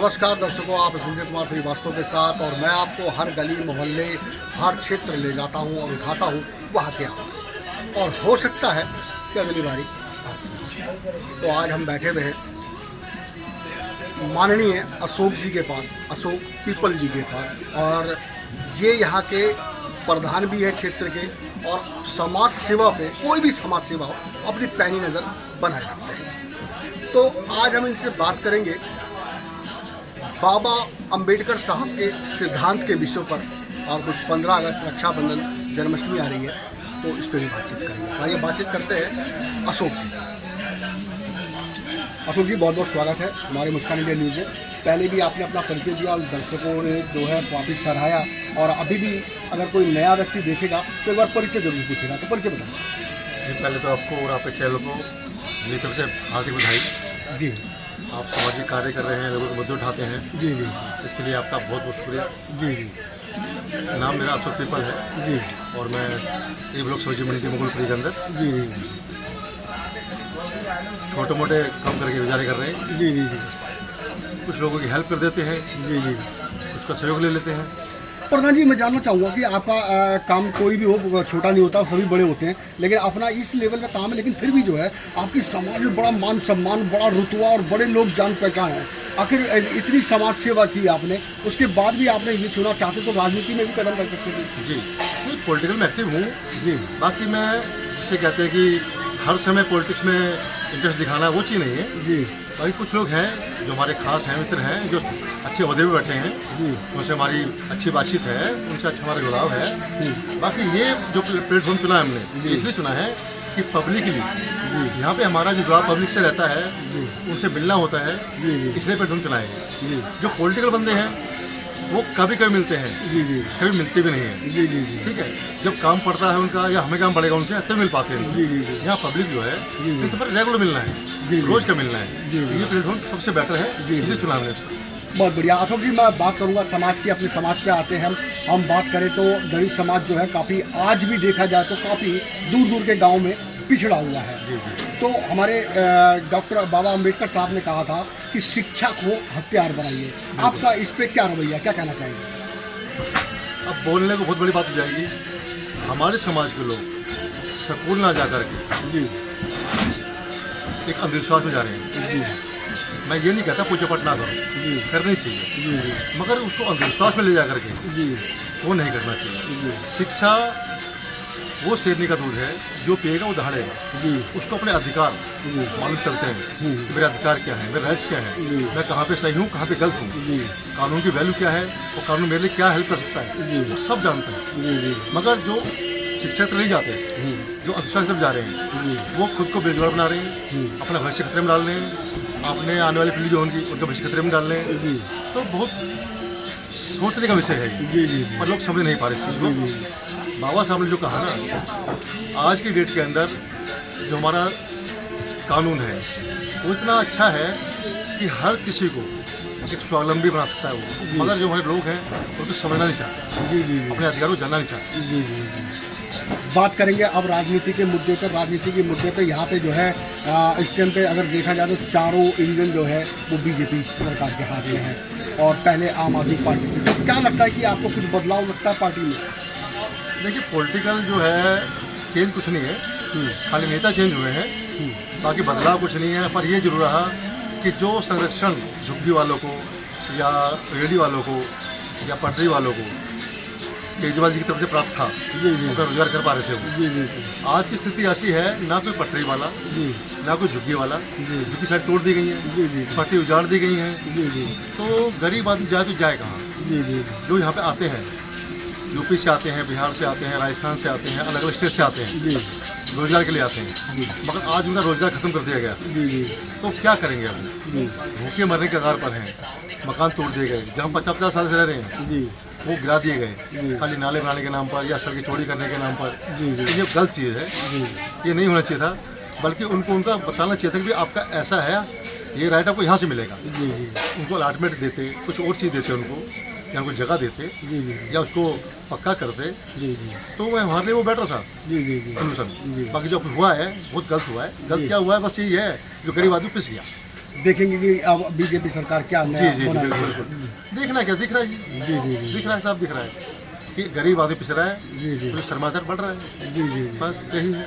नमस्कार दर्शकों, आप संजय कुमार श्रीवास्तव के साथ। और मैं आपको हर गली मोहल्ले हर क्षेत्र ले जाता हूं और उठाता हूं वहाँ के आवाज़। और हो सकता है कि अगली बारी तो आज हम बैठे हुए हैं माननीय अशोक जी के पास, अशोक पीपल जी के पास। और ये यहाँ के प्रधान भी है क्षेत्र के, और समाज सेवा पे कोई भी समाज सेवा हो अपनी पैनी नज़र बनाए रखते हैं। तो आज हम इनसे बात करेंगे बाबा अंबेडकर साहब के सिद्धांत के विषयों पर। और कुछ 15 अगस्त रक्षाबंधन जन्माष्टमी आ रही है, तो इस पर भी बातचीत करेंगे। आइए बातचीत करते हैं अशोक जी से। अशोक जी, बहुत बहुत स्वागत है हमारे मुस्कान इंडिया न्यूज़ में। पहले भी आपने अपना परिचय दिया और दर्शकों ने जो है काफ़ी सराहाया, और अभी भी अगर कोई नया व्यक्ति देखेगा तो एक बार परिचय जरूर पूछेगा, तो परिचय बताइए। पहले तो आपको और आपके चैनल को मेरी तरफ से हार्दिक बधाई। जी, आप सामाजिक कार्य कर रहे हैं, लोगों के मुद्दे उठाते हैं। जी जी इसके लिए आपका बहुत बहुत शुक्रिया। जी जी नाम मेरा अशोक पीपल है जी और मैं ए ब्लॉक सब्जी मंडी के मुगलपुरी के अंदर जी छोटे मोटे काम करके गुजारे कर रहे हैं। जी जी जी कुछ लोगों की हेल्प कर देते हैं, जी जी उसका सहयोग ले लेते हैं। प्रधान जी, मैं जानना चाहूँगा कि आपका काम कोई भी हो, छोटा नहीं होता, सभी बड़े होते हैं, लेकिन अपना इस लेवल का काम है, लेकिन फिर भी जो है आपकी समाज में बड़ा मान सम्मान, बड़ा रुतबा और बड़े लोग जान पहचान है। आखिर इतनी समाज सेवा की आपने, उसके बाद भी आपने ये चुना, चाहते तो राजनीति में भी कदम रख सकते थे। जी, मैं पॉलिटिकल में एक्टिव हूँ। जी, बाकी मैं जिसे कहते हैं कि हर समय पॉलिटिक्स में इंटरेस्ट दिखाना वो चीज़ नहीं है। जी, बाकी कुछ लोग हैं जो हमारे खास हैं, मित्र हैं, जो अच्छे ओहदे पे बैठे हैं, जी, उनसे हमारी अच्छी बातचीत है, उनसे अच्छा हमारा जुड़ाव है। जी, बाकी ये जो प्लेटफॉर्म चुना है हमने, इसलिए चुना है कि पब्लिकली यहाँ पे हमारा जो जुड़ाव पब्लिक से रहता है, उनसे मिलना होता है, जी, जी, इसलिए प्लेटफॉर्म चुना है। जी, जो पॉलिटिकल बंदे हैं वो कभी कभी मिलते हैं, जी, जी, कभी मिलते भी नहीं हैं। जी, जी, जी, ठीक है, जब काम पड़ता है उनका या हमें काम पड़ेगा उनसे तब मिल पाते हैं। जी, जी, जी, यहाँ पब्लिक जो है इनसे पर रेगुलर मिलना है, जी, रोज का मिलना है। जी, जी। ये प्लेटफॉर्म सबसे बेटर है, जी, इसलिए चुना हमने इसको। बहुत बढ़िया। अशोक जी, मैं बात करूंगा समाज की, अपने समाज पे आते हैं हम बात करें तो दलित समाज जो है काफ़ी, आज भी देखा जाए तो काफ़ी दूर दूर के गांव में पिछड़ा हुआ है। जी जी। तो हमारे डॉक्टर बाबा अंबेडकर साहब ने कहा था कि शिक्षा को हथियार बनाइए। आपका इस पे क्या रवैया, क्या कहना चाहेंगे? अब बोलने को बहुत बड़ी बात हो जाएगी। हमारे समाज के लोग स्कूल ना जा करके जी एक अंधविश्वास में जा रहे हैं। जी मैं ये नहीं कहता पूजा पाठ ना करो, जी करनी चाहिए, जी जी मगर उसको अंधविश्वास में ले जा करके जी वो नहीं करना चाहिए। जी शिक्षा वो शेरनी का दूध है, जो पिएगा वो दहाड़ेगा। जी उसको अपने अधिकार जी मालूम चलते हैं कि मेरे अधिकार क्या है, मेरे राइट्स क्या है, जी। मैं कहाँ पे सही हूँ, कहाँ पे गलत हूँ, जी कानून की वैल्यू क्या है, और कानून मेरे लिए क्या हेल्प कर सकता है, जी। वो सब जानते हैं। जी जी मगर जो शिक्षा तरफ नहीं जाते, जो अंधविश्वास तरफ जा रहे हैं, जी वो खुद को बेरोजगार बना रहे हैं, अपना भविष्य खतरे में डाल रहे हैं, अपने आने वाली पीढ़ी जो होंगी उनका भविष्य खतरे में डाल रहे हैं। जी तो बहुत सोचने का विषय है ये, जी जी पर लोग समझ नहीं पा रहे इस चीज़ को। बाबा साहब ने जो कहा ना, आज की डेट के अंदर जो हमारा कानून है वो इतना अच्छा है कि हर किसी को एक स्वावलंबी बना सकता है वो। मगर जो हमारे लोग हैं वो तो समझना नहीं चाहते, जी जी अपने अधिकारों को जानना नहीं चाहते। जी जी। बात करेंगे अब राजनीति के मुद्दे पर। राजनीति के मुद्दे पे यहाँ पे जो है इस टाइम पे अगर देखा जाए तो चारों इंजन जो है वो बीजेपी सरकार के हाथ में है, और पहले आम आदमी पार्टी थी। क्या लगता है कि आपको कुछ बदलाव लगता है पार्टी में? देखिए, पॉलिटिकल जो है चेंज कुछ नहीं है, खाली नेता चेंज हुए हैं, बाकी बदलाव कुछ नहीं है। पर ये जरूर रहा कि जो संरक्षण झुग्गी वालों को या रेडी वालों को या पटरी वालों को केजरीवाल जी की तरफ से प्राप्त था, जी जी उनका रोजगार कर पा रहे थे वो। जी जी जी आज की स्थिति ऐसी है, ना कोई पटरी वाला, जी ना कोई झुग्गी वाला, जी झुग्गी साइड तोड़ दी गई है, जी जी पटरी उजाड़ दी गई है। जी जी तो गरीब आदमी जाए तो जाए कहाँ? जी जी जो यहाँ पे आते हैं, यूपी से आते हैं, बिहार से आते हैं, राजस्थान से आते हैं, अलग अलग स्टेट से आते हैं, जी रोजगार के लिए आते हैं, जी मगर आज उनका रोजगार खत्म कर दिया गया। जी जी तो क्या करेंगे अब? जी भूखे मरने के कगार पर हैं, मकान तोड़ दिए गए, जहाँ 50-50 साल से रह रहे हैं जी वो गिरा दिए गए, जी। खाली नाले बनाने के नाम पर या सड़कें चौड़ी करने के नाम पर। जी जी तो ये गलत चीज़ है, जी ये नहीं होना चाहिए था। बल्कि उनको उनका बताना चाहिए था कि भाई आपका ऐसा है, ये राइट आपको यहाँ से मिलेगा। जी जी उनको अलॉटमेंट देते, कुछ और चीज़ देते उनको, या उनको जगह देते, जी जी या उसको पक्का करते, जी जी तो वह हमारे लिए वो बेटर था जी जी जी सोल्यूशन। जी। बाकी जो हुआ है बहुत गलत हुआ है। गलत क्या हुआ है? बस यही है, जो गरीब आदमी पिस गया। देखेंगे कि अब बीजेपी सरकार क्या जी नया जी बनाएगी। बिल्कुल। देखना क्या दिख रहा है जी, जी जी जी दिख रहा है, साफ दिख रहा है कि गरीब आदमी पिस रहा है, जी जी तो सरमादर बढ़ रहा है, जी जी। बस यही है।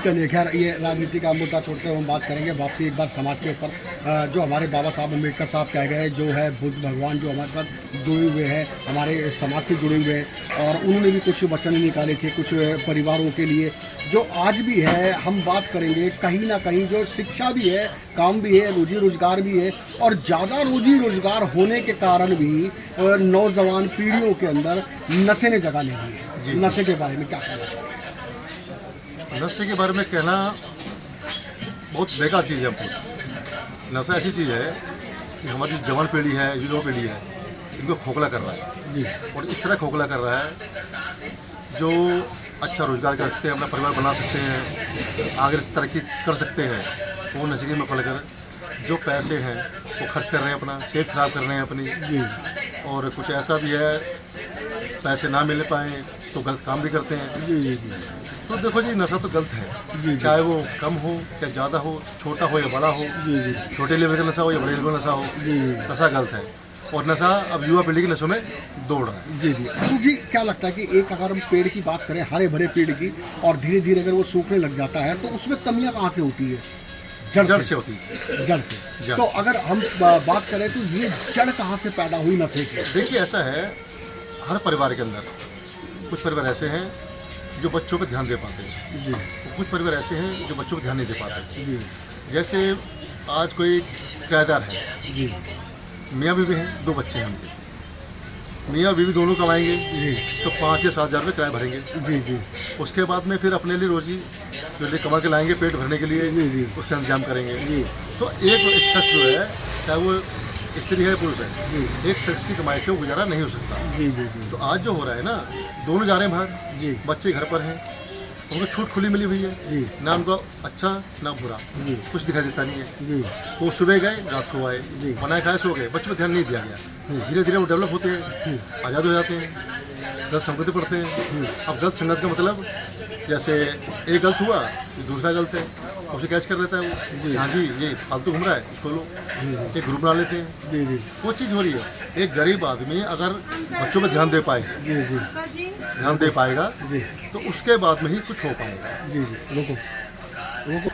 चलिए खैर, ये राजनीति का मुद्दा छोड़ते हुए हम बात करेंगे वापसी एक बार समाज के ऊपर। जो हमारे बाबा साहब अम्बेडकर साहब कह गए, जो है बुद्ध भगवान जो हमारे साथ जुड़े हुए हैं, हमारे समाज से जुड़े हुए हैं, और उन्होंने भी कुछ वचन निकाले थे कुछ परिवारों के लिए, जो आज भी है। हम बात करेंगे कहीं ना कहीं जो शिक्षा भी है, काम भी है, रोजी रोजगार भी है, और ज़्यादा रोजी रोजगार होने के कारण भी नौजवान पीढ़ियों के अंदर नशे ने जगह ले ली है। जी। नशे के बारे में क्या कहना चाहिए? नशे के बारे में कहना बहुत बेकार चीज़ है हमको। नशा ऐसी चीज़ है कि हमारी जो जवान पीढ़ी है, युवा पीढ़ी है, इनको खोखला कर रहा है, जी और इस तरह खोखला कर रहा है जो अच्छा रोजगार कर सकते हैं, अपना परिवार बना सकते हैं, आगे तरक्की कर सकते हैं, वो नशे में पड़कर जो पैसे हैं वो खर्च कर रहे हैं, अपना सेहत खराब कर रहे हैं अपनी। जी और कुछ ऐसा भी है, पैसे ना मिल पाए तो गलत काम भी करते हैं। जी जी जी तो देखो जी, नशा तो गलत है, जी। चाहे वो कम हो या ज़्यादा हो, छोटा हो या बड़ा हो, जी जी छोटे लेवल का नशा हो या बड़े लेवल का नशा हो, जी जी नशा गलत है। और नशा अब युवा पीढ़ी के नशों में दौड़ रहा है। जी जी। तो जी क्या लगता है कि एक अगर हम पेड़ की बात करें, हरे भरे पेड़ की, और धीरे धीरे अगर वो सूखने लग जाता है, तो उसमें कमियां कहाँ से होती है? जड़ से होती है। जड़ से। जड़ तो से। अगर हम बात करें तो ये जड़ कहाँ से पैदा हुई नशे की? देखिए ऐसा है, हर परिवार के अंदर कुछ परिवार ऐसे हैं जो बच्चों पर ध्यान दे पाते हैं, जी और कुछ परिवार ऐसे हैं जो बच्चों पर ध्यान नहीं दे पाते। जी जैसे आज कोई किराएदार है, जी मियाँ बीवी हैं, 2 बच्चे हैं उनके, मियाँ बीवी दोनों कमाएंगे जी तो 5 या 7 हज़ार रुपये किराया भरेंगे। जी जी उसके बाद में फिर अपने लिए रोजी जो लिए कमा के लाएंगे पेट भरने के लिए, जी जी उसका इंतजाम करेंगे। जी तो एक शख्स जो है, चाहे वो स्त्री है पुरुष है, जी एक शख्स की कमाई से वो गुजारा नहीं हो सकता। जी जी जी तो आज जो हो रहा है ना, दोनों जा रहे हैं बाहर, जी बच्चे घर पर हैं, उनको छूट खुली मिली हुई है, जी ना उनको अच्छा ना बुरा, जी कुछ दिखाई देता नहीं है। जी वो सुबह गए, रात को आए, जी। बनाए खाए सो गए, बच्चों पर ध्यान नहीं दिया गया। धीरे धीरे वो डेवलप होते हैं, आज़ाद हो जाते हैं, गलत संगति पढ़ते हैं। अब गलत संगत का मतलब जैसे एक गलत हुआ, ये दूसरा गलत है, उसे कैच कर लेता है वो, हाँ जी ये फालतू घूम रहा है, इसको लो, एक ग्रुप बना लेते हैं। जी जी वो चीज़ हो रही है। एक गरीब आदमी अगर बच्चों पर ध्यान दे पाए, जी जी ध्यान दे पाएगा, जी तो उसके बाद में ही कुछ हो पाएगा। जी जी। रुको रुको।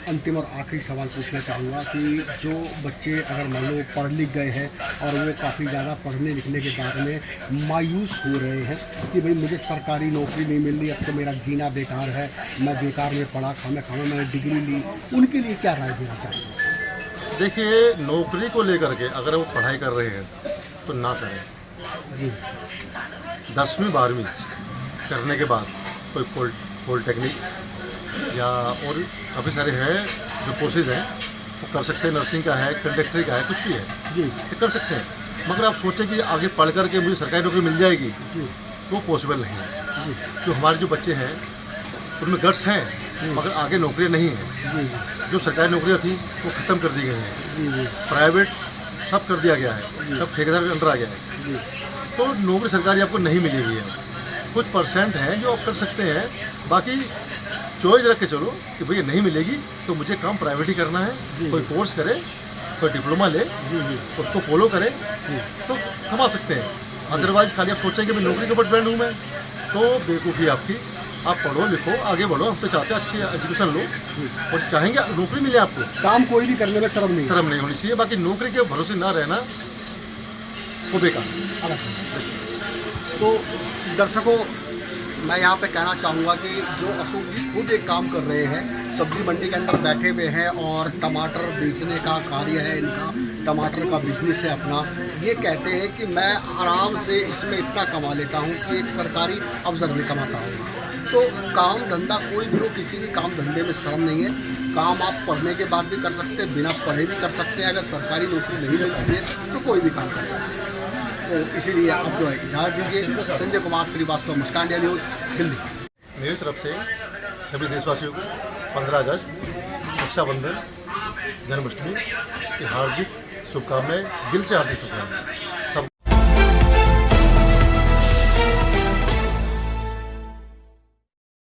अंतिम और आखिरी सवाल पूछना चाहूँगा कि जो बच्चे अगर मान लो पढ़ लिख गए हैं और वो काफ़ी ज़्यादा पढ़ने लिखने के बाद में मायूस हो रहे हैं कि भाई मुझे सरकारी नौकरी नहीं मिल रही, अब तो मेरा जीना बेकार है, मैं बेकार में पढ़ा खाना मैंने डिग्री ली, उनके लिए क्या राय देना चाहिए? देखिए, नौकरी को लेकर के अगर वो पढ़ाई कर रहे हैं तो ना करें। जी 10वीं 12वीं करने के बाद कोई पॉलिटेक्निक या और काफ़ी सारे हैं जो कोर्सेज हैं वो कर सकते हैं। नर्सिंग का है, कंडक्टरी का है, कुछ भी है, जी ये कर सकते हैं। मगर आप सोचें कि आगे पढ़ करके मुझे सरकारी नौकरी मिल जाएगी, जी तो वो पॉसिबल नहीं है। जी जो हमारे जो बच्चे हैं उनमें गट्स हैं, मगर आगे नौकरियाँ नहीं हैं। जी जो सरकारी नौकरियाँ थी वो ख़त्म कर दी गई हैं, जी जी प्राइवेट सब कर दिया गया है, सब ठेकेदार के अंडर आ गया है। जी तो नौकरी सरकारी आपको नहीं मिलेगी है। कुछ परसेंट हैं जो आप कर सकते हैं, बाकी चॉइस रख के चलो कि भैया नहीं मिलेगी तो मुझे काम प्राइवेट ही करना है। कोई कोर्स करे, कोई डिप्लोमा ले, उसको फॉलो करे तो कमा सकते हैं। अदरवाइज खाली आप सोचेंगे मैं नौकरी के ऊपर डिपेंड हूँ मैं, तो बेवकूफ़ी आपकी। आप पढ़ो लिखो आगे बढ़ो, हम तो चाहते हैं अच्छी एजुकेशन लो और चाहेंगे नौकरी मिले आपको। काम कोई भी करने में शर्म नहीं। शर्म नहीं होनी चाहिए। बाकी नौकरी के भरोसे ना रहना वो बेकार है। तो दर्शकों, मैं यहाँ पे कहना चाहूँगा कि जो अशोक जी खुद एक काम कर रहे हैं, सब्जी मंडी के अंदर बैठे हुए हैं और टमाटर बेचने का कार्य है इनका, टमाटर का बिजनेस है अपना। ये कहते हैं कि मैं आराम से इसमें इतना कमा लेता हूँ कि एक सरकारी अफसर भी कमाता हूँ। तो काम धंधा कोई भी हो, किसी भी काम धंधे में शर्म नहीं है। काम आप पढ़ने के बाद भी कर सकते हैं, बिना पढ़े भी कर सकते हैं। अगर सरकारी नौकरी नहीं मिलती है तो कोई भी काम कर सकते हैं। तो इसीलिए आप जो है इजाज़त दीजिए। संजय कुमार श्रीवास्तव, मुस्कान इंडिया न्यूज़, दिल्ली। मेरी तरफ से सभी देशवासियों को 15 अगस्त, रक्षाबंधन, जन्माष्टमी की हार्दिक शुभकामनाएं, दिल से हार्दिक शुभकामनाएं।